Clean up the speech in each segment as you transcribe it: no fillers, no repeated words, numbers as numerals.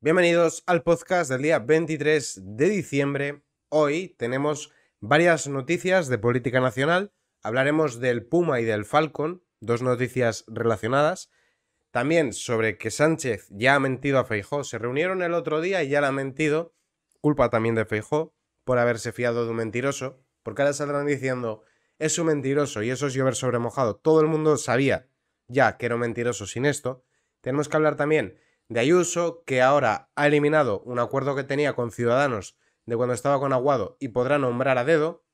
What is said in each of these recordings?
Bienvenidos al podcast del día 23 de diciembre. Hoy tenemos varias noticias de política nacional. Hablaremos del Puma y del Falcon, dos noticias relacionadas. También sobre que Sánchez ya ha mentido a Feijóo. Se reunieron el otro día y ya le ha mentido. Culpa también de Feijóo por haberse fiado de un mentiroso. Porque ahora saldrán diciendo, es un mentiroso y eso es llover sobre mojado. Todo el mundo sabía ya que era un mentiroso sin esto. Tenemos que hablar también de Ayuso, que ahora ha eliminado un acuerdo que tenía con Ciudadanos de cuando estaba con Aguado y podrá nombrar a dedo.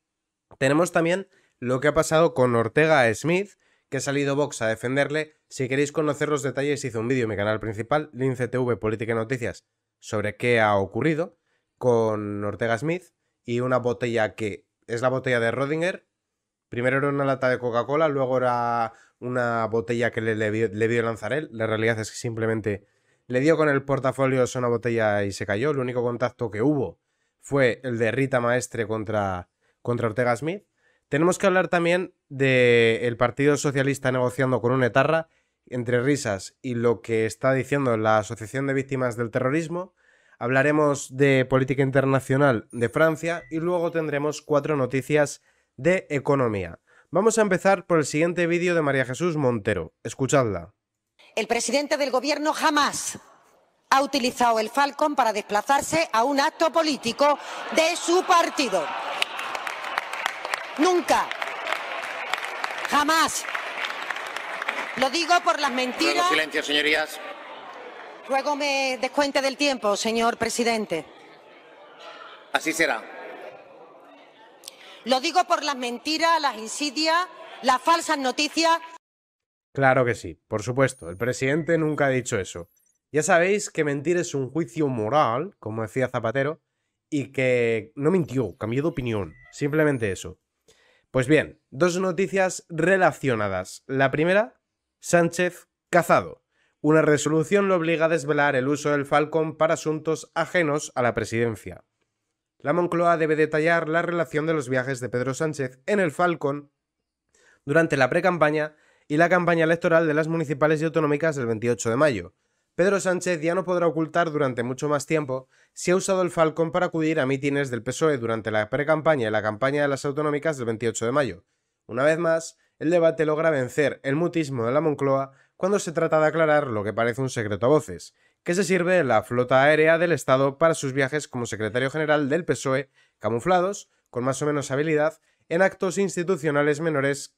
Tenemos también lo que ha pasado con Ortega Smith, que ha salido Vox a defenderle. Si queréis conocer los detalles, hice un vídeo en mi canal principal, LinceTV Política y Noticias, sobre qué ha ocurrido con Ortega Smith y una botella que es la botella de Rodinger. Primero era una lata de Coca-Cola, luego era una botella que le vio lanzar él. La realidad es que simplemente le dio con el portafolio a una botella y se cayó. El único contacto que hubo fue el de Rita Maestre contra Ortega Smith. Tenemos que hablar también del Partido Socialista negociando con un etarra, entre risas y lo que está diciendo la Asociación de Víctimas del Terrorismo. Hablaremos de política internacional de Francia y luego tendremos 4 noticias de economía. Vamos a empezar por el siguiente vídeo de María Jesús Montero. Escuchadla. El presidente del gobierno jamás ha utilizado el Falcon para desplazarse a un acto político de su partido. Nunca. Jamás. Lo digo por las mentiras. Ruego silencio, señorías. Ruego me descuente del tiempo, señor presidente. Así será. Lo digo por las mentiras, las insidias, las falsas noticias. Claro que sí, por supuesto. El presidente nunca ha dicho eso. Ya sabéis que mentir es un juicio moral, como decía Zapatero, y que no mintió, cambió de opinión. Simplemente eso. Pues bien, 2 noticias relacionadas. La primera, Sánchez cazado. Una resolución lo obliga a desvelar el uso del Falcon para asuntos ajenos a la presidencia. La Moncloa debe detallar la relación de los viajes de Pedro Sánchez en el Falcon durante la precampaña y la campaña electoral de las municipales y autonómicas del 28 de mayo. Pedro Sánchez ya no podrá ocultar durante mucho más tiempo si ha usado el Falcon para acudir a mítines del PSOE durante la precampaña y la campaña de las autonómicas del 28 de mayo. Una vez más, el debate logra vencer el mutismo de la Moncloa cuando se trata de aclarar lo que parece un secreto a voces, que se sirve de la flota aérea del Estado para sus viajes como secretario general del PSOE, camuflados, con más o menos habilidad, en actos institucionales menores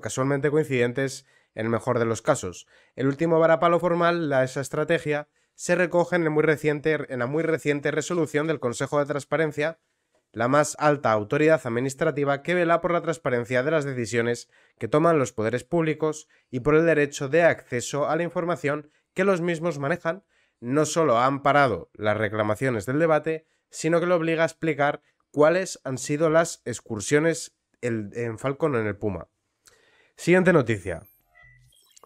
casualmente coincidentes en el mejor de los casos. El último varapalo formal a esa estrategia se recoge en la muy reciente resolución del Consejo de Transparencia, la más alta autoridad administrativa que vela por la transparencia de las decisiones que toman los poderes públicos y por el derecho de acceso a la información que los mismos manejan. No solo ha amparado las reclamaciones del debate, sino que lo obliga a explicar cuáles han sido las excursiones en Falcon en el Puma. Siguiente noticia.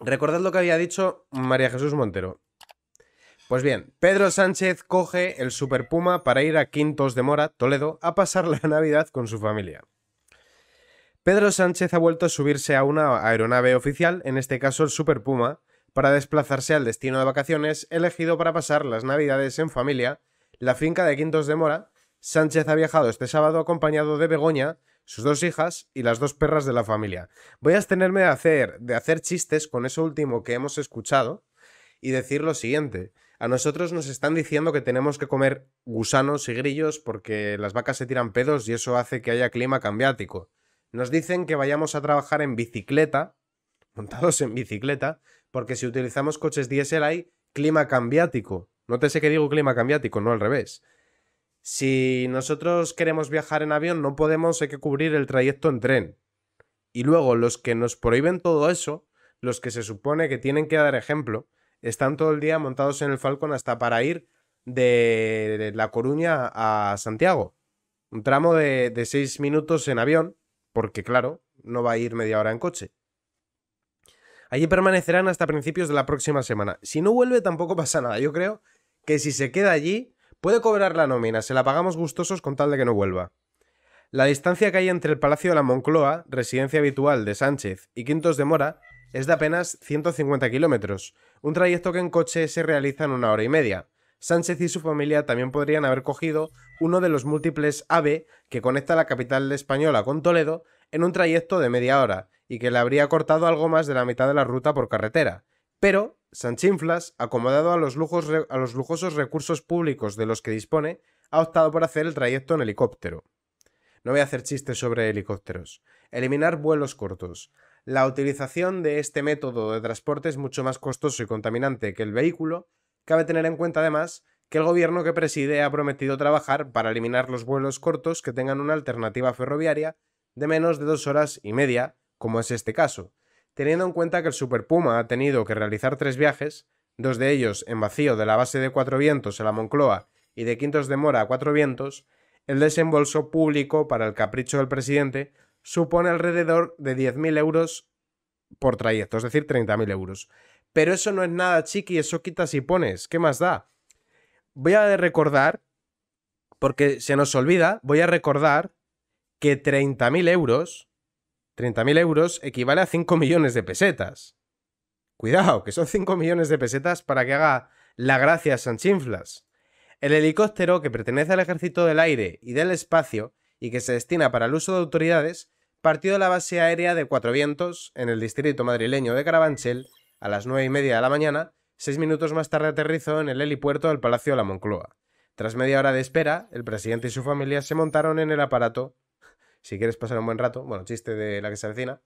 Recordad lo que había dicho María Jesús Montero. Pues bien, Pedro Sánchez coge el Super Puma para ir a Quintos de Mora, Toledo, a pasar la Navidad con su familia. Pedro Sánchez ha vuelto a subirse a una aeronave oficial, en este caso el Super Puma, para desplazarse al destino de vacaciones elegido para pasar las Navidades en familia, la finca de Quintos de Mora. Sánchez ha viajado este sábado acompañado de Begoña, sus 2 hijas y las 2 perras de la familia. Voy a abstenerme de hacer chistes con eso último que hemos escuchado y decir lo siguiente. A nosotros nos están diciendo que tenemos que comer gusanos y grillos porque las vacas se tiran pedos y eso hace que haya clima cambiático. Nos dicen que vayamos a trabajar en bicicleta, montados en bicicleta, porque si utilizamos coches diésel hay clima cambiático. Nótese que digo clima cambiático, no al revés. Si nosotros queremos viajar en avión no podemos, hay que cubrir el trayecto en tren. Y luego los que nos prohíben todo eso, los que se supone que tienen que dar ejemplo, están todo el día montados en el Falcon hasta para ir de La Coruña a Santiago. Un tramo de 6 minutos en avión, porque claro, no va a ir media hora en coche. Allí permanecerán hasta principios de la próxima semana. Si no vuelve tampoco pasa nada. Yo creo que si se queda allí puede cobrar la nómina, se la pagamos gustosos con tal de que no vuelva. La distancia que hay entre el Palacio de la Moncloa, residencia habitual de Sánchez, y Quintos de Mora es de apenas 150 kilómetros, un trayecto que en coche se realiza en 1 hora y media. Sánchez y su familia también podrían haber cogido uno de los múltiples AVE que conecta la capital española con Toledo en un trayecto de media hora y que le habría cortado algo más de la mitad de la ruta por carretera. Pero Sanchinflas, acomodado a los lujosos recursos públicos de los que dispone, ha optado por hacer el trayecto en helicóptero. No voy a hacer chistes sobre helicópteros. Eliminar vuelos cortos. La utilización de este método de transporte es mucho más costoso y contaminante que el vehículo. Cabe tener en cuenta además que el gobierno que preside ha prometido trabajar para eliminar los vuelos cortos que tengan una alternativa ferroviaria de menos de 2 horas y media, como es este caso, teniendo en cuenta que el Super Puma ha tenido que realizar 3 viajes, 2 de ellos en vacío de la base de Cuatro Vientos a la Moncloa y de Quintos de Mora a Cuatro Vientos. El desembolso público para el capricho del presidente supone alrededor de 10.000 euros por trayecto, es decir, 30.000 euros. Pero eso no es nada, chiqui, eso quitas y pones. ¿Qué más da? Voy a recordar, porque se nos olvida, voy a recordar que 30.000 euros equivale a 5 millones de pesetas. Cuidado, que son 5 millones de pesetas para que haga la gracia a Sanchinflas. El helicóptero, que pertenece al Ejército del Aire y del Espacio y que se destina para el uso de autoridades, partió de la base aérea de Cuatro Vientos, en el distrito madrileño de Carabanchel, a las 9:30 de la mañana. 6 minutos más tarde aterrizó en el helipuerto del Palacio de la Moncloa. Tras media hora de espera, el presidente y su familia se montaron en el aparato, si quieres pasar un buen rato, bueno, chiste de la que se avecina,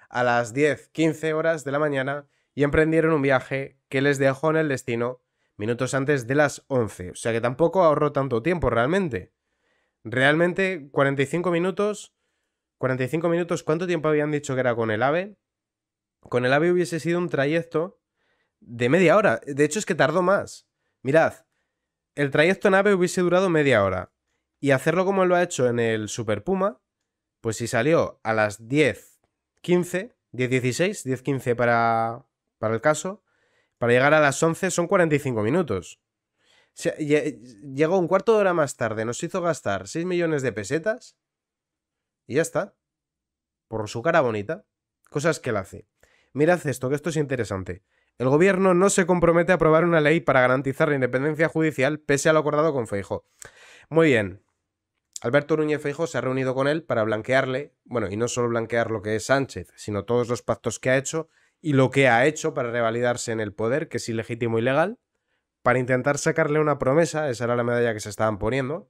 a las 10:15 horas de la mañana y emprendieron un viaje que les dejó en el destino minutos antes de las 11. O sea que tampoco ahorró tanto tiempo realmente. Realmente 45 minutos... 45 minutos, ¿cuánto tiempo habían dicho que era con el AVE? Con el AVE hubiese sido un trayecto de media hora. De hecho es que tardó más. Mirad, el trayecto en AVE hubiese durado media hora. Y hacerlo como lo ha hecho en el Super Puma, pues si salió a las 10:15, 10:16, 10:15 para el caso, para llegar a las 11 son 45 minutos. O sea, llegó un cuarto de hora más tarde, nos hizo gastar 6 millones de pesetas y ya está. Por su cara bonita. Cosas que él hace. Mirad esto, que esto es interesante. El gobierno no se compromete a aprobar una ley para garantizar la independencia judicial pese a lo acordado con Feijóo. Muy bien. Alberto Núñez Feijóo se ha reunido con él para blanquearle, bueno, y no solo blanquear lo que es Sánchez, sino todos los pactos que ha hecho y lo que ha hecho para revalidarse en el poder, que es ilegítimo y legal, para intentar sacarle una promesa. Esa era la medalla que se estaban poniendo.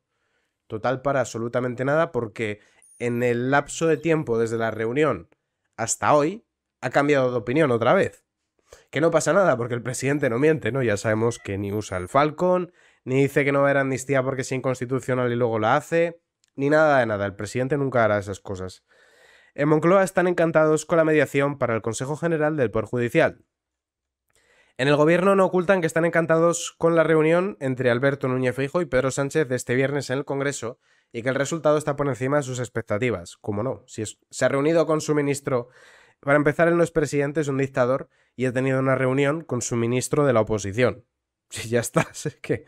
Total para absolutamente nada, porque en el lapso de tiempo desde la reunión hasta hoy ha cambiado de opinión otra vez. Que no pasa nada porque el presidente no miente, ¿no? Ya sabemos que ni usa el Falcon, ni dice que no va a haber amnistía porque es inconstitucional y luego la hace, ni nada de nada. El presidente nunca hará esas cosas. En Moncloa están encantados con la mediación para el Consejo General del Poder Judicial. En el gobierno no ocultan que están encantados con la reunión entre Alberto Núñez Feijóo y Pedro Sánchez de este viernes en el Congreso y que el resultado está por encima de sus expectativas. ¿Cómo no? Si se ha reunido con su ministro... Para empezar, él no es presidente, es un dictador y ha tenido una reunión con su ministro de la oposición. Sí, ya está, es que...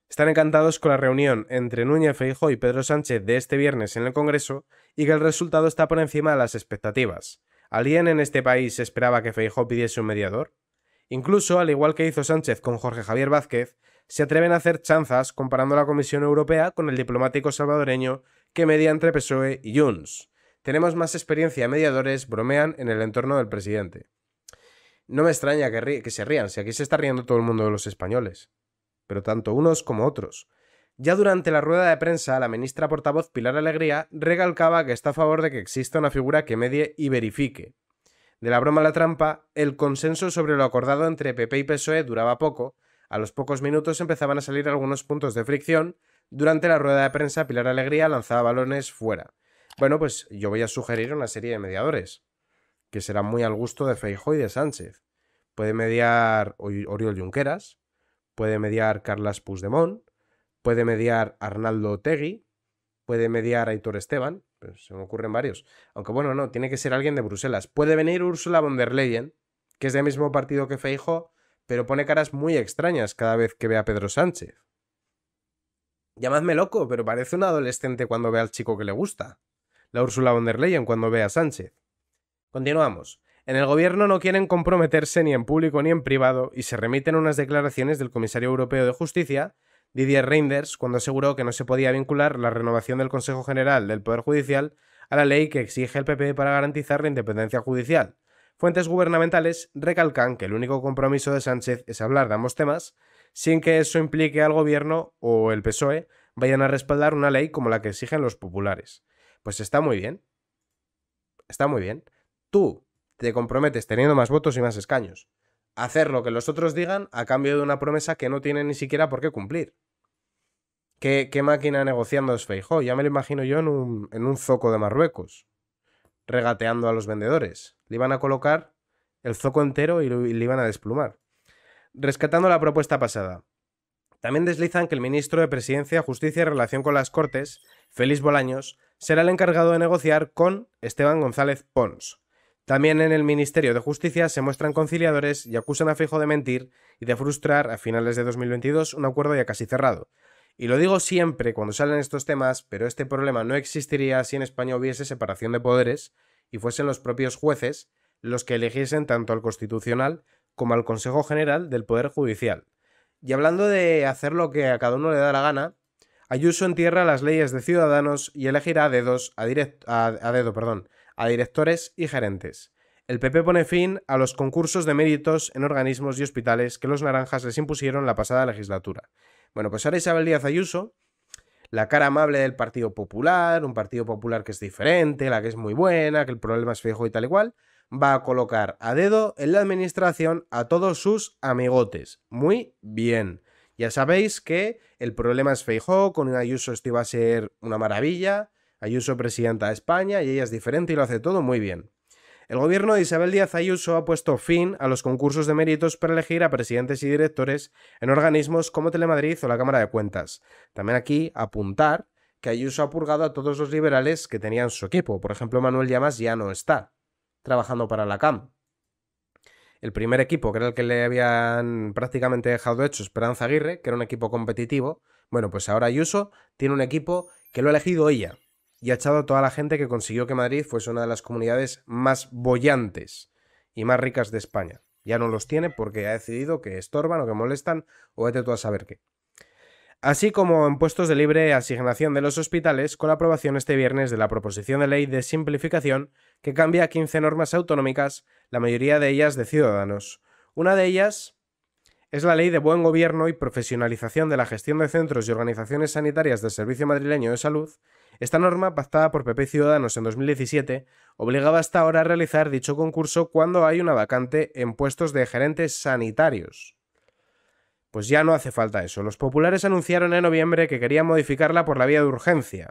Están encantados con la reunión entre Núñez Feijóo y Pedro Sánchez de este viernes en el Congreso y que el resultado está por encima de las expectativas. ¿Alguien en este país esperaba que Feijóo pidiese un mediador? Incluso, al igual que hizo Sánchez con Jorge Javier Vázquez, se atreven a hacer chanzas comparando la Comisión Europea con el diplomático salvadoreño que media entre PSOE y Junts. Tenemos más experiencia de mediadores, bromean en el entorno del presidente. No me extraña que se rían, si aquí se está riendo todo el mundo de los españoles. Pero tanto unos como otros. Ya durante la rueda de prensa, la ministra portavoz Pilar Alegría recalcaba que está a favor de que exista una figura que medie y verifique. De la broma a la trampa, el consenso sobre lo acordado entre PP y PSOE duraba poco. A los pocos minutos empezaban a salir algunos puntos de fricción. Durante la rueda de prensa, Pilar Alegría lanzaba balones fuera. Bueno, pues yo voy a sugerir una serie de mediadores, que serán muy al gusto de Feijóo y de Sánchez. Puede mediar Oriol Junqueras, puede mediar Carles Puigdemont, puede mediar Arnaldo Otegi, puede mediar Aitor Esteban, pues se me ocurren varios. Aunque bueno, no, tiene que ser alguien de Bruselas. Puede venir Ursula von der Leyen, que es del mismo partido que Feijóo, pero pone caras muy extrañas cada vez que ve a Pedro Sánchez. Llamadme loco, pero parece un adolescente cuando ve al chico que le gusta. La Ursula von der Leyen cuando ve a Sánchez. Continuamos. En el gobierno no quieren comprometerse ni en público ni en privado y se remiten a unas declaraciones del comisario europeo de Justicia, Didier Reynders, cuando aseguró que no se podía vincular la renovación del Consejo General del Poder Judicial a la ley que exige el PP para garantizar la independencia judicial. Fuentes gubernamentales recalcan que el único compromiso de Sánchez es hablar de ambos temas, sin que eso implique al gobierno o el PSOE vayan a respaldar una ley como la que exigen los populares. Pues está muy bien. Está muy bien. Tú te comprometes teniendo más votos y más escaños a hacer lo que los otros digan a cambio de una promesa que no tienen ni siquiera por qué cumplir. ¿Qué máquina negociando es Feijóo? Ya me lo imagino yo en un zoco de Marruecos, regateando a los vendedores. Le iban a colocar el zoco entero y le iban a desplumar. Rescatando la propuesta pasada. También deslizan que el ministro de Presidencia, Justicia y Relación con las Cortes, Félix Bolaños, será el encargado de negociar con Esteban González Pons. También en el Ministerio de Justicia se muestran conciliadores y acusan a Feijóo de mentir y de frustrar a finales de 2022 un acuerdo ya casi cerrado. Y lo digo siempre cuando salen estos temas, pero este problema no existiría si en España hubiese separación de poderes y fuesen los propios jueces los que eligiesen tanto al Constitucional como al Consejo General del Poder Judicial. Y hablando de hacer lo que a cada uno le da la gana, Ayuso entierra las leyes de Ciudadanos y elegirá a directores y gerentes. El PP pone fin a los concursos de méritos en organismos y hospitales que los naranjas les impusieron la pasada legislatura. Bueno, pues ahora Isabel Díaz Ayuso, la cara amable del Partido Popular, un Partido Popular que es diferente, la que es muy buena, que el problema es Feijóo y tal y cual, va a colocar a dedo en la administración a todos sus amigotes. Muy bien. Ya sabéis que el problema es Feijóo, con Ayuso esto iba a ser una maravilla, Ayuso presidenta de España y ella es diferente y lo hace todo muy bien. El gobierno de Isabel Díaz Ayuso ha puesto fin a los concursos de méritos para elegir a presidentes y directores en organismos como Telemadrid o la Cámara de Cuentas. También aquí apuntar que Ayuso ha purgado a todos los liberales que tenían su equipo. Por ejemplo, Manuel Llamas ya no está trabajando para la CAM. El primer equipo, que era el que le habían prácticamente dejado hecho, Esperanza Aguirre, que era un equipo competitivo, bueno, pues ahora Ayuso tiene un equipo que lo ha elegido ella y ha echado a toda la gente que consiguió que Madrid fuese una de las comunidades más bollantes y más ricas de España. Ya no los tiene porque ha decidido que estorban o que molestan o vete tú a saber qué. Así como en puestos de libre asignación de los hospitales, con la aprobación este viernes de la proposición de ley de simplificación que cambia 15 normas autonómicas, la mayoría de ellas de Ciudadanos. Una de ellas es la Ley de Buen Gobierno y Profesionalización de la Gestión de Centros y Organizaciones Sanitarias del Servicio Madrileño de Salud. Esta norma, pactada por PP y Ciudadanos en 2017, obligaba hasta ahora a realizar dicho concurso cuando hay una vacante en puestos de gerentes sanitarios. Pues ya no hace falta eso. Los populares anunciaron en noviembre que querían modificarla por la vía de urgencia,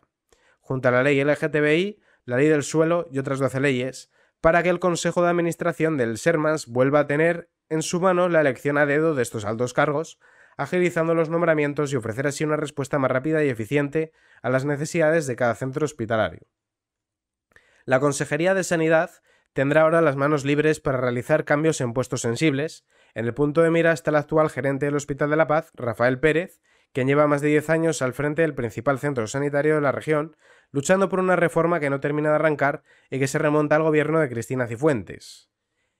junto a la ley LGTBI, la ley del suelo y otras 12 leyes, para que el Consejo de Administración del Sermas vuelva a tener en su mano la elección a dedo de estos altos cargos, agilizando los nombramientos y ofrecer así una respuesta más rápida y eficiente a las necesidades de cada centro hospitalario. La Consejería de Sanidad tendrá ahora las manos libres para realizar cambios en puestos sensibles. En el punto de mira está el actual gerente del Hospital de la Paz, Rafael Pérez, quien lleva más de 10 años al frente del principal centro sanitario de la región, luchando por una reforma que no termina de arrancar y que se remonta al gobierno de Cristina Cifuentes.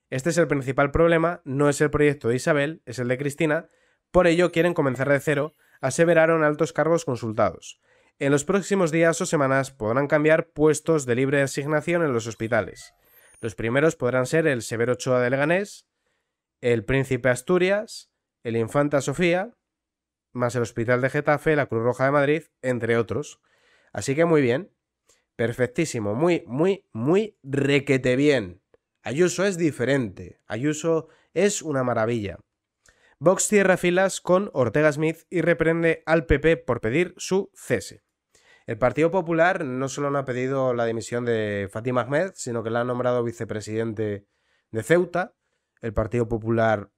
Este es el principal problema, no es el proyecto de Isabel, es el de Cristina, por ello quieren comenzar de cero, aseveraron altos cargos consultados. En los próximos días o semanas podrán cambiar puestos de libre asignación en los hospitales. Los primeros podrán ser el Severo Ochoa de Leganés, el Príncipe Asturias, el Infanta Sofía, más el Hospital de Getafe, la Cruz Roja de Madrid, entre otros. Así que muy bien, perfectísimo, muy requete bien. Ayuso es diferente, Ayuso es una maravilla. Vox cierra filas con Ortega Smith y reprende al PP por pedir su cese. El Partido Popular no solo no ha pedido la dimisión de Fátima Ahmed, sino que la ha nombrado vicepresidente de Ceuta. El Partido Popular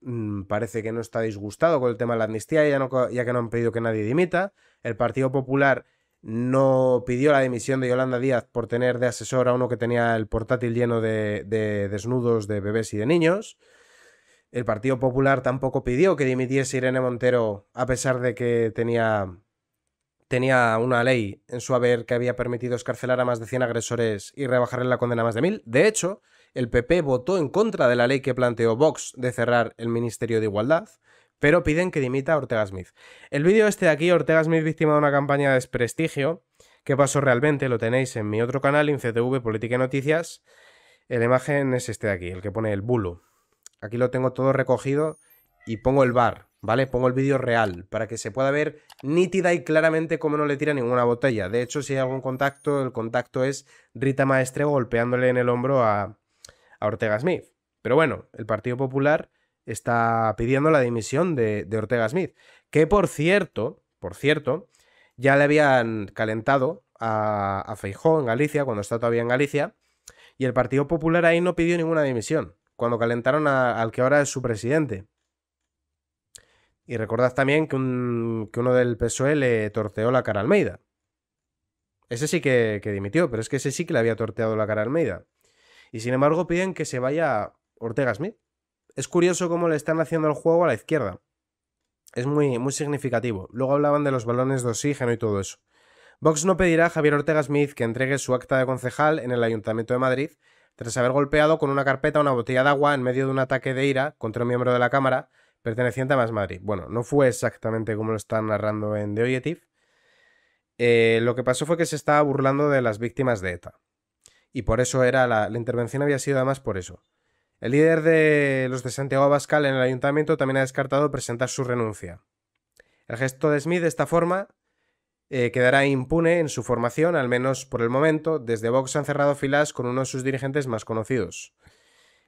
parece que no está disgustado con el tema de la amnistía, ya que no han pedido que nadie dimita. El Partido Popular no pidió la dimisión de Yolanda Díaz por tener de asesor a uno que tenía el portátil lleno de desnudos de bebés y de niños. El Partido Popular tampoco pidió que dimitiese Irene Montero, a pesar de que tenía una ley en su haber que había permitido excarcelar a más de 100 agresores y rebajarle la condena a más de 1000. De hecho, el PP votó en contra de la ley que planteó Vox de cerrar el Ministerio de Igualdad, pero piden que dimita a Ortega Smith. El vídeo este de aquí, Ortega Smith víctima de una campaña de desprestigio, ¿qué pasó realmente? Lo tenéis en mi otro canal, InCTV Política y Noticias. La imagen es este de aquí, el que pone el bulo. Aquí lo tengo todo recogido y pongo el bar, ¿vale? Pongo el vídeo real para que se pueda ver nítida y claramente cómo no le tira ninguna botella. De hecho, si hay algún contacto, el contacto es Rita Maestre golpeándole en el hombro a Ortega Smith. Pero bueno, el Partido Popular está pidiendo la dimisión de Ortega Smith, que por cierto, ya le habían calentado a Feijóo en Galicia, cuando está todavía en Galicia, y el Partido Popular ahí no pidió ninguna dimisión, cuando calentaron al que ahora es su presidente. Y recordad también que uno del PSOE le torteó la cara a Almeida. Ese sí que dimitió, pero es que ese sí que le había torteado la cara a Almeida. Y sin embargo piden que se vaya Ortega Smith. Es curioso cómo le están haciendo el juego a la izquierda. Es muy, muy significativo. Luego hablaban de los balones de oxígeno y todo eso. Vox no pedirá a Javier Ortega Smith que entregue su acta de concejal en el Ayuntamiento de Madrid tras haber golpeado con una carpeta una botella de agua en medio de un ataque de ira contra un miembro de la Cámara perteneciente a Más Madrid. Bueno, no fue exactamente como lo están narrando en The Objective. Lo que pasó fue que se estaba burlando de las víctimas de ETA. Y por eso era la intervención había sido además por eso. El líder de los de Santiago Abascal en el ayuntamiento también ha descartado presentar su renuncia. El gesto de Smith de esta forma quedará impune en su formación, al menos por el momento. Desde Vox han cerrado filas con uno de sus dirigentes más conocidos.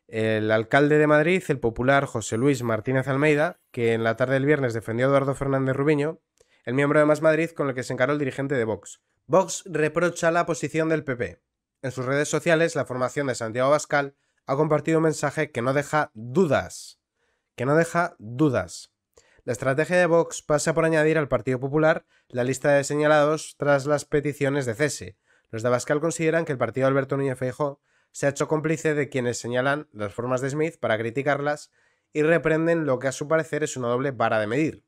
El alcalde de Madrid, el popular José Luis Martínez Almeida, que en la tarde del viernes defendió a Eduardo Fernández Rubiño, el miembro de Más Madrid con el que se encaró el dirigente de Vox. Vox reprocha la posición del PP. En sus redes sociales, la formación de Santiago Abascal ha compartido un mensaje que no deja dudas. La estrategia de Vox pasa por añadir al Partido Popular la lista de señalados tras las peticiones de cese. Los de Abascal consideran que el partido de Alberto Núñez Feijóo se ha hecho cómplice de quienes señalan las formas de Smith para criticarlas y reprenden lo que a su parecer es una doble vara de medir.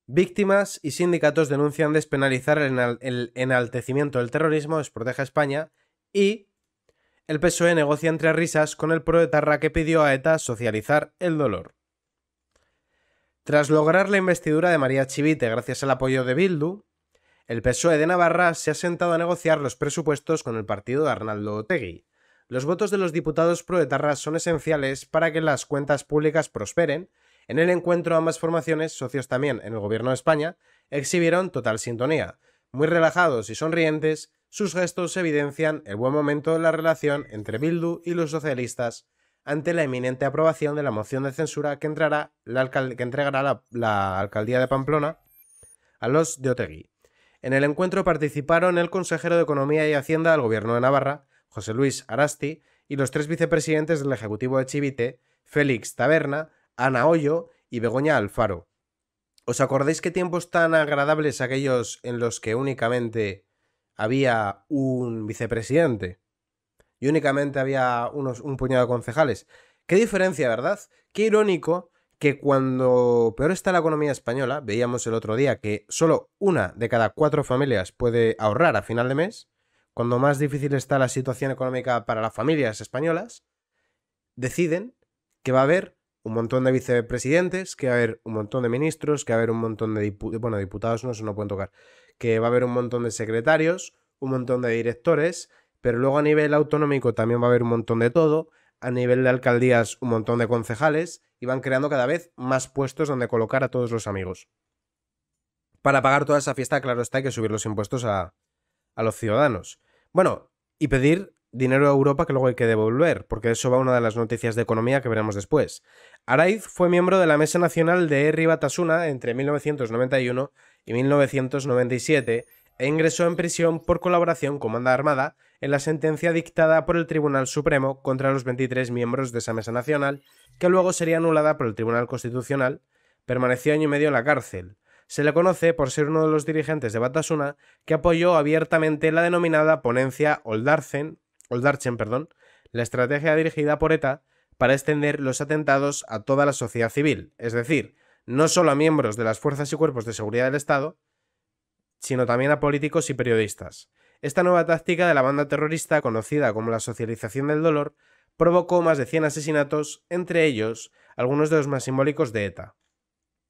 Víctimas y sindicatos denuncian despenalizar el enaltecimiento del terrorismo, desprotege a España, y el PSOE negocia entre risas con el proetarra que pidió a ETA socializar el dolor. Tras lograr la investidura de María Chivite gracias al apoyo de Bildu, el PSOE de Navarra se ha sentado a negociar los presupuestos con el partido de Arnaldo Otegi. Los votos de los diputados proetarras son esenciales para que las cuentas públicas prosperen. En el encuentro ambas formaciones, socios también en el gobierno de España, exhibieron total sintonía. Muy relajados y sonrientes, sus gestos evidencian el buen momento de la relación entre Bildu y los socialistas ante la inminente aprobación de la moción de censura que entregará la alcaldía de Pamplona a los de Otegi. En el encuentro participaron el consejero de Economía y Hacienda del Gobierno de Navarra, José Luis Arasti, y los tres vicepresidentes del Ejecutivo de Chivite, Félix Taberna, Ana Hoyo y Begoña Alfaro. ¿Os acordáis qué tiempos tan agradables aquellos en los que únicamente había un vicepresidente y únicamente había un puñado de concejales? Qué diferencia, ¿verdad? Qué irónico que cuando peor está la economía española, veíamos el otro día que solo 1 de cada 4 familias puede ahorrar a final de mes, cuando más difícil está la situación económica para las familias españolas, deciden que va a haber un montón de vicepresidentes, que va a haber un montón de ministros, que va a haber un montón de diputados, no, eso no pueden tocar, que va a haber un montón de secretarios, un montón de directores, pero luego a nivel autonómico también va a haber un montón de todo, a nivel de alcaldías un montón de concejales, y van creando cada vez más puestos donde colocar a todos los amigos. Para pagar toda esa fiesta, claro está, hay que subir los impuestos a los ciudadanos. Bueno, y pedir dinero a Europa que luego hay que devolver, porque de eso va una de las noticias de economía que veremos después. Araiz fue miembro de la Mesa Nacional de Herri Batasuna entre 1991 y 1997 e ingresó en prisión por colaboración con banda armada en la sentencia dictada por el Tribunal Supremo contra los 23 miembros de esa Mesa Nacional, que luego sería anulada por el Tribunal Constitucional. Permaneció 1 año y medio en la cárcel. Se le conoce por ser uno de los dirigentes de Batasuna que apoyó abiertamente la denominada Ponencia Oldartzen, la estrategia dirigida por ETA para extender los atentados a toda la sociedad civil, es decir, no solo a miembros de las fuerzas y cuerpos de seguridad del Estado, sino también a políticos y periodistas. Esta nueva táctica de la banda terrorista, conocida como la socialización del dolor, provocó más de 100 asesinatos, entre ellos algunos de los más simbólicos de ETA.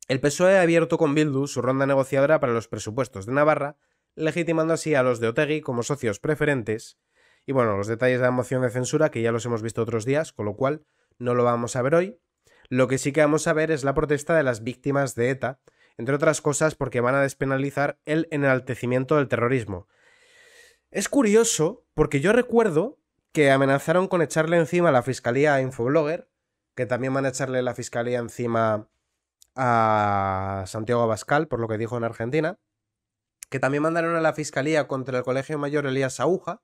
El PSOE ha abierto con Bildu su ronda negociadora para los presupuestos de Navarra, legitimando así a los de Otegi como socios preferentes. Y bueno, los detalles de la moción de censura, que ya los hemos visto otros días, con lo cual no lo vamos a ver hoy. Lo que sí que vamos a ver es la protesta de las víctimas de ETA, entre otras cosas porque van a despenalizar el enaltecimiento del terrorismo. Es curioso porque yo recuerdo que amenazaron con echarle encima a la fiscalía a Infoblogger, que también van a echarle la fiscalía encima a Santiago Abascal, por lo que dijo en Argentina, que también mandaron a la fiscalía contra el Colegio Mayor Elías Aúja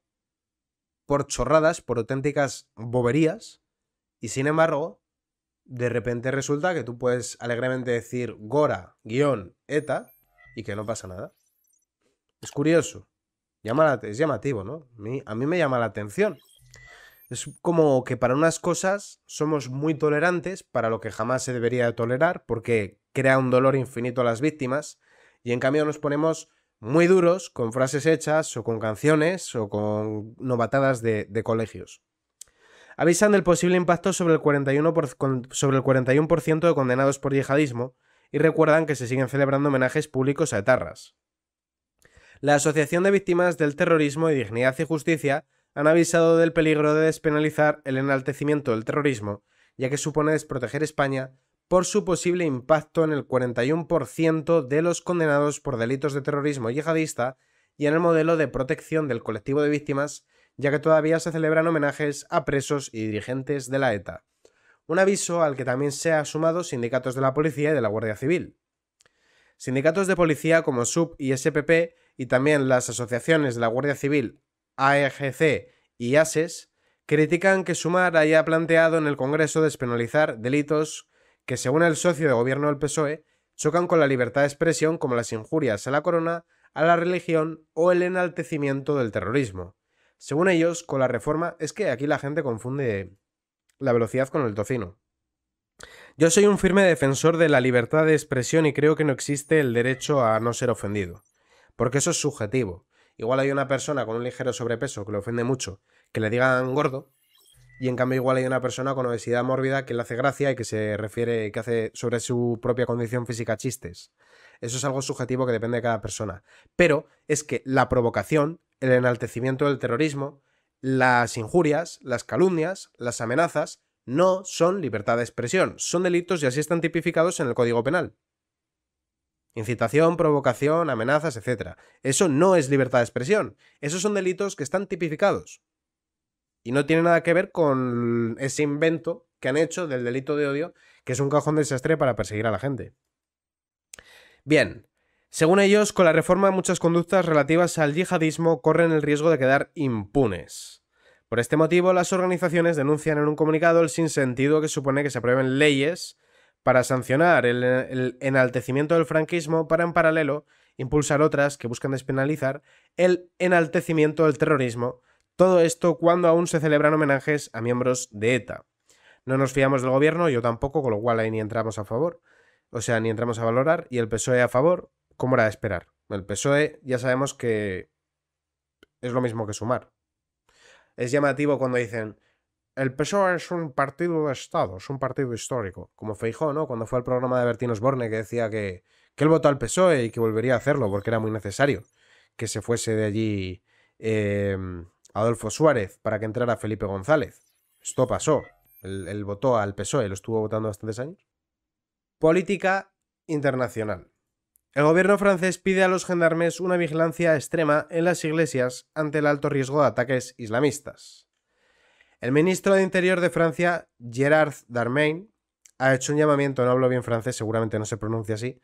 por chorradas, por auténticas boberías, y sin embargo, de repente resulta que tú puedes alegremente decir Gora-ETA y que no pasa nada. Es curioso, es llamativo, ¿no? A mí me llama la atención. Es como que para unas cosas somos muy tolerantes, para lo que jamás se debería de tolerar, porque crea un dolor infinito a las víctimas, y en cambio nos ponemos muy duros con frases hechas, o con canciones, o con novatadas de colegios. Avisan del posible impacto sobre el 41% de condenados por yihadismo, y recuerdan que se siguen celebrando homenajes públicos a etarras. La Asociación de Víctimas del Terrorismo y Dignidad y Justicia han avisado del peligro de despenalizar el enaltecimiento del terrorismo, ya que supone desproteger España por su posible impacto en el 41% de los condenados por delitos de terrorismo yihadista y en el modelo de protección del colectivo de víctimas, ya que todavía se celebran homenajes a presos y dirigentes de la ETA. Un aviso al que también se han sumado sindicatos de la policía y de la Guardia Civil. Sindicatos de policía como SUB y SPP y también las asociaciones de la Guardia Civil, AEGC y ASES, critican que Sumar haya planteado en el Congreso despenalizar delitos que, según el socio de gobierno del PSOE, chocan con la libertad de expresión, como las injurias a la corona, a la religión o el enaltecimiento del terrorismo. Según ellos, con la reforma, es que aquí la gente confunde la velocidad con el tocino. Yo soy un firme defensor de la libertad de expresión y creo que no existe el derecho a no ser ofendido, porque eso es subjetivo. Igual hay una persona con un ligero sobrepeso que le ofende mucho que le digan gordo, y en cambio igual hay una persona con obesidad mórbida que le hace gracia y que se refiere, que hace sobre su propia condición física chistes. Eso es algo subjetivo que depende de cada persona. Pero es que la provocación, el enaltecimiento del terrorismo, las injurias, las calumnias, las amenazas, no son libertad de expresión, son delitos y así están tipificados en el Código Penal. Incitación, provocación, amenazas, etc. Eso no es libertad de expresión. Esos son delitos que están tipificados. Y no tiene nada que ver con ese invento que han hecho del delito de odio, que es un cajón de desastre para perseguir a la gente. Bien, según ellos, con la reforma muchas conductas relativas al yihadismo corren el riesgo de quedar impunes. Por este motivo, las organizaciones denuncian en un comunicado el sinsentido que supone que se aprueben leyes para sancionar el enaltecimiento del franquismo para, en paralelo, impulsar otras que buscan despenalizar el enaltecimiento del terrorismo. Todo esto cuando aún se celebran homenajes a miembros de ETA. No nos fiamos del gobierno, yo tampoco, con lo cual ahí ni entramos a favor. O sea, ni entramos a valorar. Y el PSOE a favor, ¿cómo era de esperar? El PSOE ya sabemos que es lo mismo que Sumar. Es llamativo cuando dicen el PSOE es un partido de Estado, es un partido histórico. Como Feijóo, ¿no? Cuando fue al programa de Bertín Osborne, que decía que él votó al PSOE y que volvería a hacerlo porque era muy necesario que se fuese de allí Adolfo Suárez para que entrara Felipe González. Esto pasó. Él votó al PSOE, lo estuvo votando bastantes años. Política internacional. El gobierno francés pide a los gendarmes una vigilancia extrema en las iglesias ante el alto riesgo de ataques islamistas. El ministro de Interior de Francia, Gérald Darmanin, ha hecho un llamamiento, no hablo bien francés, seguramente no se pronuncia así,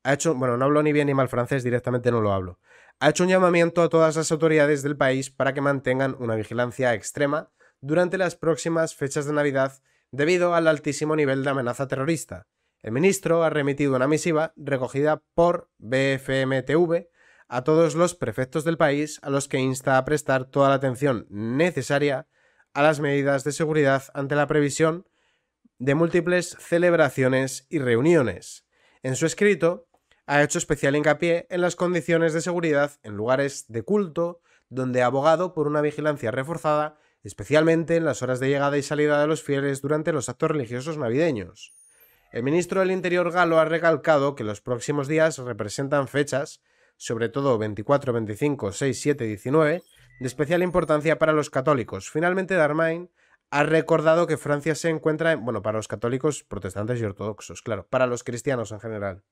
no hablo ni bien ni mal francés, directamente no lo hablo. Ha hecho un llamamiento a todas las autoridades del país para que mantengan una vigilancia extrema durante las próximas fechas de Navidad debido al altísimo nivel de amenaza terrorista. El ministro ha remitido una misiva recogida por BFMTV a todos los prefectos del país, a los que insta a prestar toda la atención necesaria a las medidas de seguridad ante la previsión de múltiples celebraciones y reuniones. En su escrito, ha hecho especial hincapié en las condiciones de seguridad en lugares de culto, donde ha abogado por una vigilancia reforzada, especialmente en las horas de llegada y salida de los fieles durante los actos religiosos navideños. El ministro del Interior galo ha recalcado que los próximos días representan fechas, sobre todo 24, 25, 6, 7 y 19, de especial importancia para los católicos. Finalmente, Darmanin ha recordado que Francia se encuentra, para los católicos, protestantes y ortodoxos, claro, para los cristianos en general.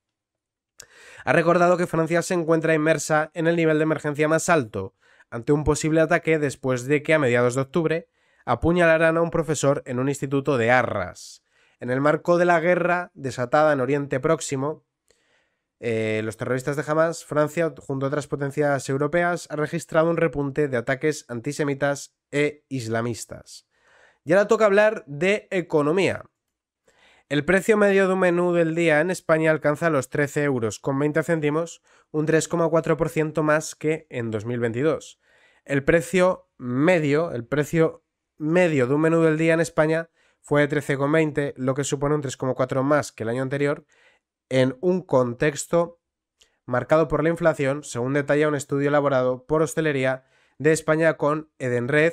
Ha recordado que Francia se encuentra inmersa en el nivel de emergencia más alto ante un posible ataque después de que a mediados de octubre apuñalaran a un profesor en un instituto de Arras. En el marco de la guerra desatada en Oriente Próximo, los terroristas de Hamas, Francia, junto a otras potencias europeas, ha registrado un repunte de ataques antisemitas e islamistas. Y ahora toca hablar de economía. El precio medio de un menú del día en España alcanza los 13,20 €, un 3,4% más que en 2022. El precio medio de un menú del día en España fue de 13,20, lo que supone un 3,4% más que el año anterior, en un contexto marcado por la inflación, según detalla un estudio elaborado por Hostelería de España con Edenred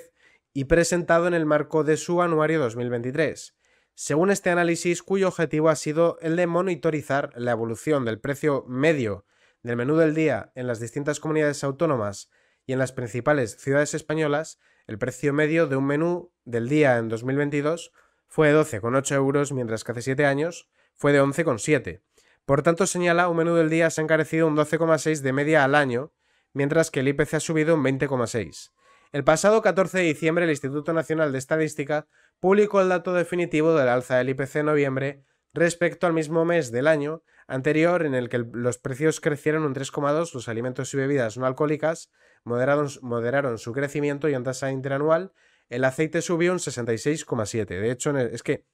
y presentado en el marco de su anuario 2023. Según este análisis, cuyo objetivo ha sido el de monitorizar la evolución del precio medio del menú del día en las distintas comunidades autónomas y en las principales ciudades españolas, el precio medio de un menú del día en 2022 fue de 12,8 €, mientras que hace 7 años fue de 11,7. Por tanto, señala, un menú del día se ha encarecido un 12,6 de media al año, mientras que el IPC ha subido un 20,6. El pasado 14 de diciembre, el Instituto Nacional de Estadística publicó el dato definitivo del alza del IPC en noviembre respecto al mismo mes del año anterior, en el que los precios crecieron un 3,2, los alimentos y bebidas no alcohólicas moderaron su crecimiento y en tasa interanual el aceite subió un 66,7. De hecho, es que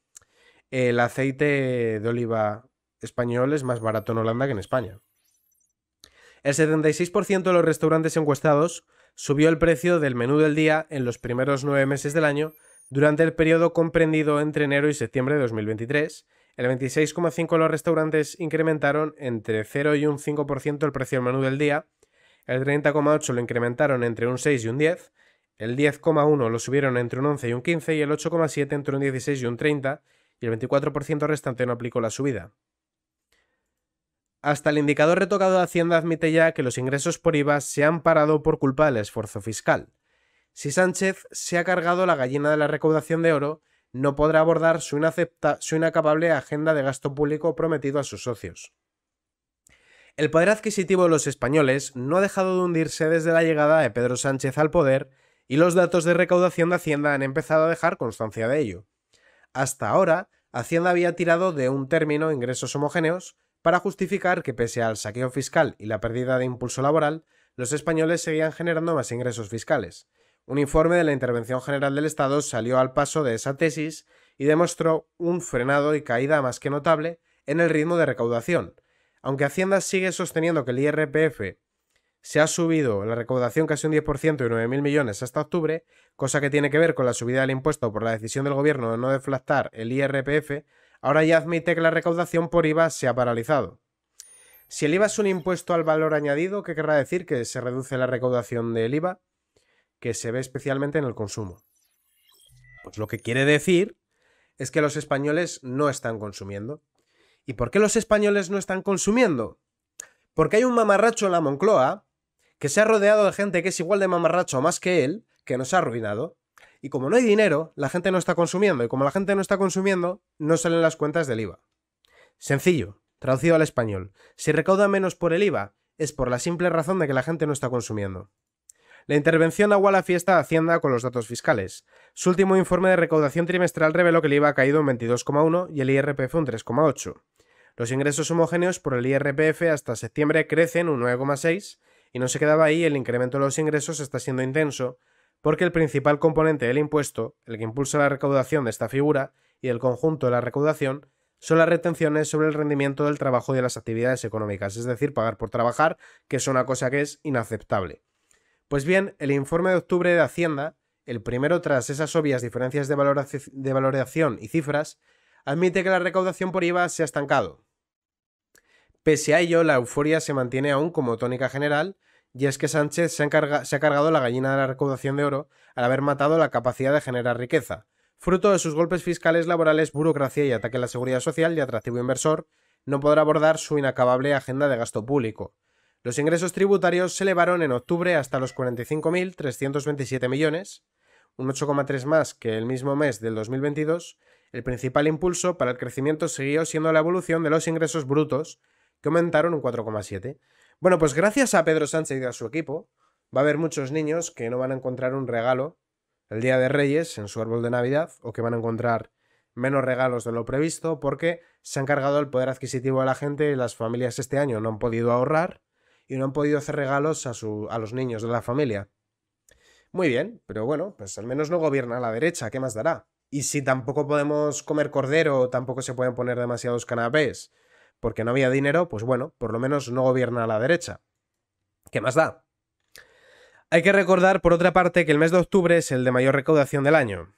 el aceite de oliva español es más barato en Holanda que en España. El 76% de los restaurantes encuestados subió el precio del menú del día en los primeros 9 meses del año durante el periodo comprendido entre enero y septiembre de 2023. El 26,5% de los restaurantes incrementaron entre 0 y un 5% el precio del menú del día, el 30,8% lo incrementaron entre un 6 y un 10%, el 10,1% lo subieron entre un 11 y un 15% y el 8,7% entre un 16 y un 30%, y el 24% restante no aplicó la subida. Hasta el indicador retocado de Hacienda admite ya que los ingresos por IVA se han parado por culpa del esfuerzo fiscal. Si Sánchez se ha cargado la gallina de la recaudación de oro, no podrá abordar su inacabable agenda de gasto público prometido a sus socios. El poder adquisitivo de los españoles no ha dejado de hundirse desde la llegada de Pedro Sánchez al poder y los datos de recaudación de Hacienda han empezado a dejar constancia de ello. Hasta ahora, Hacienda había tirado de un término ingresos homogéneos para justificar que pese al saqueo fiscal y la pérdida de impulso laboral, los españoles seguían generando más ingresos fiscales. Un informe de la Intervención General del Estado salió al paso de esa tesis y demostró un frenado y caída más que notable en el ritmo de recaudación. Aunque Hacienda sigue sosteniendo que el IRPF se ha subido la recaudación casi un 10% y 9.000 millones hasta octubre, cosa que tiene que ver con la subida del impuesto por la decisión del gobierno de no deflactar el IRPF, ahora ya admite que la recaudación por IVA se ha paralizado. Si el IVA es un impuesto al valor añadido, ¿qué querrá decir? Que se reduce la recaudación del IVA, que se ve especialmente en el consumo. Pues lo que quiere decir es que los españoles no están consumiendo. ¿Y por qué los españoles no están consumiendo? Porque hay un mamarracho en la Moncloa que se ha rodeado de gente que es igual de mamarracho o más que él, que nos ha arruinado. Y como no hay dinero, la gente no está consumiendo. Y como la gente no está consumiendo, no salen las cuentas del IVA. Sencillo, traducido al español. Si recauda menos por el IVA, es por la simple razón de que la gente no está consumiendo. La intervención aguó la fiesta de Hacienda con los datos fiscales. Su último informe de recaudación trimestral reveló que el IVA ha caído un 22,1% y el IRPF un 3,8%. Los ingresos homogéneos por el IRPF hasta septiembre crecen un 9,6% y no se quedaba ahí, el incremento de los ingresos está siendo intenso porque el principal componente del impuesto, el que impulsa la recaudación de esta figura y el conjunto de la recaudación, son las retenciones sobre el rendimiento del trabajo y de las actividades económicas, es decir, pagar por trabajar, que es una cosa que es inaceptable. Pues bien, el informe de octubre de Hacienda, el primero tras esas obvias diferencias de valoración y cifras, admite que la recaudación por IVA se ha estancado. Pese a ello, la euforia se mantiene aún como tónica general y es que Sánchez se ha cargado la gallina de la recaudación de oro al haber matado la capacidad de generar riqueza, fruto de sus golpes fiscales, laborales, burocracia y ataque a la seguridad social y atractivo inversor. No podrá abordar su inacabable agenda de gasto público. Los ingresos tributarios se elevaron en octubre hasta los 45.327 millones, un 8,3 más que el mismo mes del 2022. El principal impulso para el crecimiento siguió siendo la evolución de los ingresos brutos, que aumentaron un 4,7. Bueno, pues gracias a Pedro Sánchez y a su equipo, va a haber muchos niños que no van a encontrar un regalo el Día de Reyes en su árbol de Navidad, o que van a encontrar menos regalos de lo previsto, porque se han cargado el poder adquisitivo de la gente y las familias este año no han podido ahorrar y no han podido hacer regalos a los niños de la familia. Muy bien, pero bueno, pues al menos no gobierna la derecha, ¿qué más dará? Y si tampoco podemos comer cordero, tampoco se pueden poner demasiados canapés, porque no había dinero, pues bueno, por lo menos no gobierna la derecha. ¿Qué más da? Hay que recordar, por otra parte, que el mes de octubre es el de mayor recaudación del año.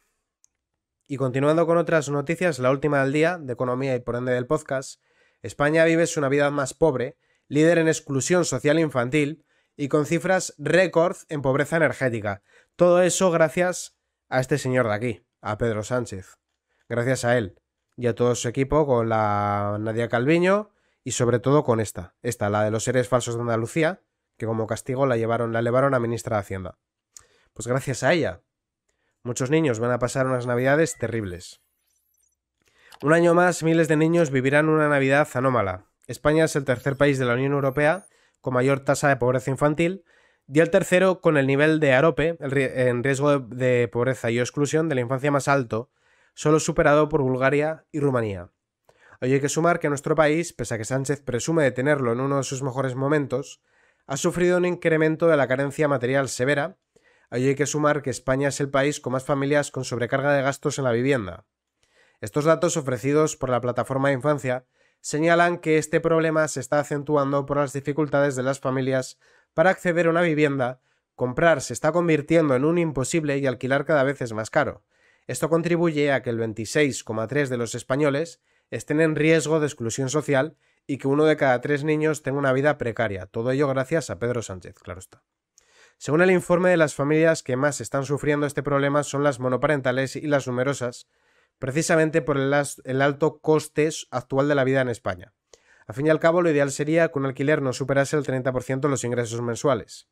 Y continuando con otras noticias, la última del día, de economía y por ende del podcast, España vive su Navidad más pobre, líder en exclusión social infantil y con cifras récord en pobreza energética. Todo eso gracias a este señor de aquí, a Pedro Sánchez. Gracias a él y a todo su equipo, con la Nadia Calviño y sobre todo con esta, la de los seres falsos de Andalucía, que como castigo la elevaron a ministra de Hacienda. Pues gracias a ella, muchos niños van a pasar unas navidades terribles. Un año más, miles de niños vivirán una Navidad anómala. España es el tercer país de la Unión Europea con mayor tasa de pobreza infantil y el tercero con el nivel de AROPE, en riesgo de pobreza y exclusión de la infancia más alto, solo superado por Bulgaria y Rumanía. Hoy hay que sumar que nuestro país, pese a que Sánchez presume de tenerlo en uno de sus mejores momentos, ha sufrido un incremento de la carencia material severa. Hoy hay que sumar que España es el país con más familias con sobrecarga de gastos en la vivienda. Estos datos ofrecidos por la Plataforma de Infancia señalan que este problema se está acentuando por las dificultades de las familias para acceder a una vivienda. Comprar se está convirtiendo en un imposible y alquilar cada vez es más caro. Esto contribuye a que el 26,3% de los españoles estén en riesgo de exclusión social y que 1 de cada 3 niños tenga una vida precaria. Todo ello gracias a Pedro Sánchez, claro está. Según el informe, de las familias que más están sufriendo este problema son las monoparentales y las numerosas, precisamente por el alto coste actual de la vida en España. Al fin y al cabo, lo ideal sería que un alquiler no superase el 30% de los ingresos mensuales.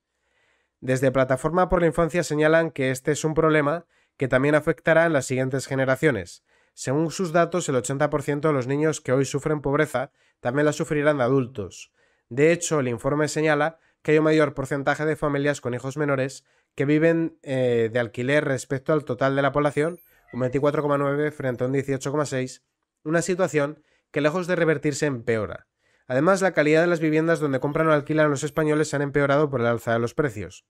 Desde Plataforma por la Infancia señalan que este es un problema que también afectará en las siguientes generaciones. Según sus datos, el 80% de los niños que hoy sufren pobreza también la sufrirán de adultos. De hecho, el informe señala que hay un mayor porcentaje de familias con hijos menores que viven de alquiler respecto al total de la población, un 24,9 frente a un 18,6, una situación que lejos de revertirse empeora. Además, la calidad de las viviendas donde compran o alquilan los españoles se han empeorado por el alza de los precios.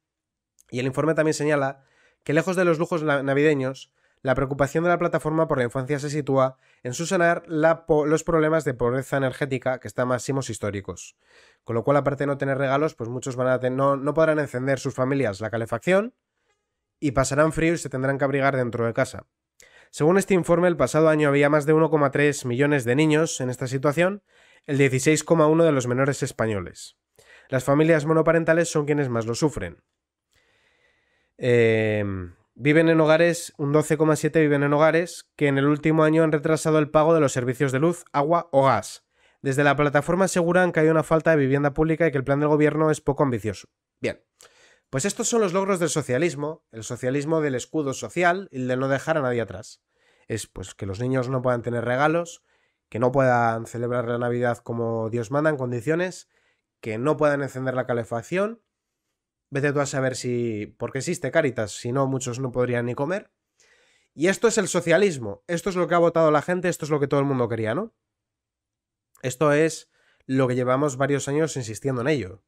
Y el informe también señala que lejos de los lujos navideños, la preocupación de la Plataforma por la Infancia se sitúa en subsanar los problemas de pobreza energética que están a máximos históricos. Con lo cual, aparte de no tener regalos, pues muchos no podrán encender sus familias la calefacción y pasarán frío y se tendrán que abrigar dentro de casa. Según este informe, el pasado año había más de 1,3 millones de niños en esta situación, el 16,1% de los menores españoles. Las familias monoparentales son quienes más lo sufren. Viven en hogares, un 12,7% viven en hogares que en el último año han retrasado el pago de los servicios de luz, agua o gas. Desde la plataforma aseguran que hay una falta de vivienda pública y que el plan del gobierno es poco ambicioso. Bien, pues estos son los logros del socialismo, el socialismo del escudo social y el de no dejar a nadie atrás. Es pues que los niños no puedan tener regalos, que no puedan celebrar la Navidad como Dios manda en condiciones, que no puedan encender la calefacción. Vete tú a saber porque existe Cáritas, si no muchos no podrían ni comer. Y esto es el socialismo, esto es lo que ha votado la gente, esto es lo que todo el mundo quería, ¿no? Esto es lo que llevamos varios años insistiendo en ello.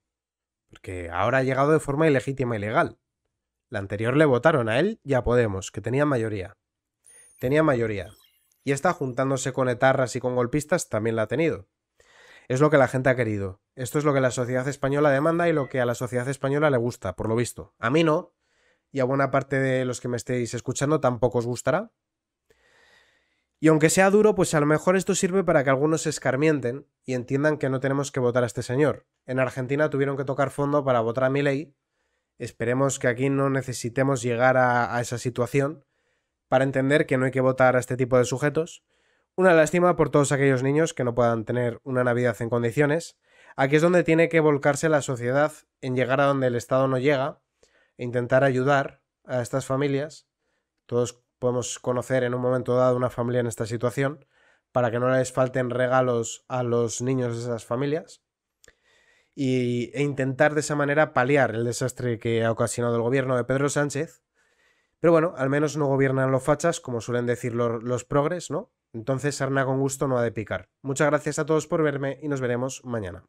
Porque ahora ha llegado de forma ilegítima y legal. La anterior le votaron a él y a Podemos, que tenían mayoría. Tenía mayoría. Y esta, juntándose con etarras y con golpistas, también la ha tenido. Es lo que la gente ha querido. Esto es lo que la sociedad española demanda y lo que a la sociedad española le gusta, por lo visto. A mí no, y a buena parte de los que me estéis escuchando tampoco os gustará. Y aunque sea duro, pues a lo mejor esto sirve para que algunos se escarmienten y entiendan que no tenemos que votar a este señor. En Argentina tuvieron que tocar fondo para votar a Milei. Esperemos que aquí no necesitemos llegar a esa situación para entender que no hay que votar a este tipo de sujetos. Una lástima por todos aquellos niños que no puedan tener una Navidad en condiciones. Aquí es donde tiene que volcarse la sociedad en llegar a donde el Estado no llega e intentar ayudar a estas familias. Todos podemos conocer en un momento dado una familia en esta situación para que no les falten regalos a los niños de esas familias e intentar de esa manera paliar el desastre que ha ocasionado el gobierno de Pedro Sánchez. Pero bueno, al menos no gobiernan los fachas, como suelen decir los progres, ¿no? Entonces sarna con gusto no ha de picar. Muchas gracias a todos por verme y nos veremos mañana.